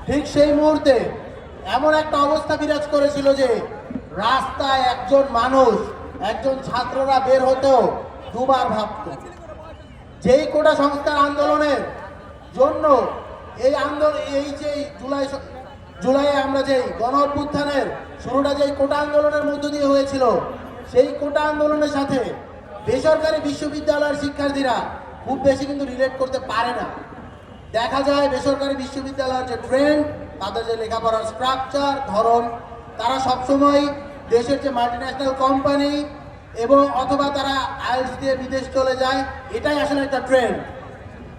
ঠিক সেই মুহূর্তে এমন একটা অবস্থা বিরাজ করেছিল যে রাস্তায় একজন মানুষ, একজন ছাত্ররা বের হতেও দুবার ভাবত। যেই কোটা সংস্কার আন্দোলনের জন্য এই যে জুলাইয়ে আমরা যে গণ অভ্যুত্থানের শুরুটা যে কোটা আন্দোলনের মধ্য দিয়ে হয়েছিল, সেই কোটা আন্দোলনের সাথে বেসরকারি বিশ্ববিদ্যালয়ের শিক্ষার্থীরা খুব বেশি কিন্তু রিলেট করতে পারে না। দেখা যায় বেসরকারি বিশ্ববিদ্যালয়ের যে ট্রেন্ড, তাদের যে লেখাপড়ার স্ট্রাকচার, ধরন, তারা সবসময় দেশের যে মাল্টিন্যাশনাল কোম্পানি এবং অথবা তারা আইএলটিএস দিয়ে বিদেশ চলে যায়, এটাই আসলে একটা ট্রেন্ড।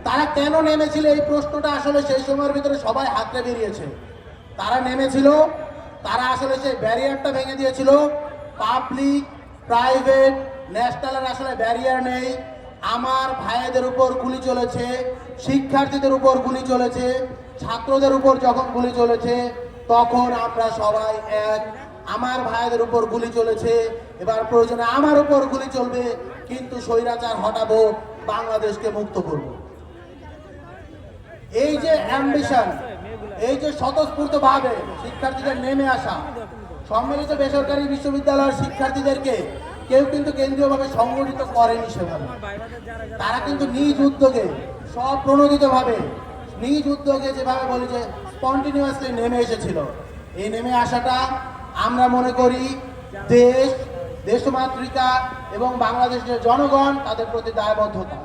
তারা কেন নেমেছিল এই প্রশ্নটা আসলে সেই সময়ের ভিতরে সবাই হাতড়ে বেরিয়েছে। তারা নেমেছিল, তারা আসলে সেই ব্যারিয়ারটা ভেঙে দিয়েছিল। পাবলিক, প্রাইভেট, ন্যাশনালের আসলে ব্যারিয়ার নেই। আমার ভাইদের উপর গুলি চলেছে, শিক্ষার্থীদের উপর গুলি চলেছে, ছাত্রদের উপর যখন গুলি চলেছে তখন আমরা সবাই এক। আমার ভাইদের উপর গুলি চলেছে, এবার প্রয়োজনে আমার উপর গুলি চলবে, কিন্তু স্বৈরাচার হটাবো, বাংলাদেশকে মুক্ত করব। এই যে অ্যাম্বিশন, এই যে স্বতঃস্ফূর্তভাবে শিক্ষার্থীদের নেমে আসা, সম্মিলিত বেসরকারি বিশ্ববিদ্যালয়ের শিক্ষার্থীদেরকে কেউ কিন্তু কেন্দ্রীয়ভাবে সংগঠিত করেনি সেভাবে। তারা কিন্তু নিজ উদ্যোগে, স্বপ্রণোদিতভাবে, নিজ উদ্যোগে, যেভাবে বলি যে স্পন্টিনিউয়াসলি নেমে এসেছিল। এই নেমে আসাটা আমরা মনে করি দেশ, দেশমাতৃকা এবং বাংলাদেশের জনগণ তাদের প্রতি দায়বদ্ধতা।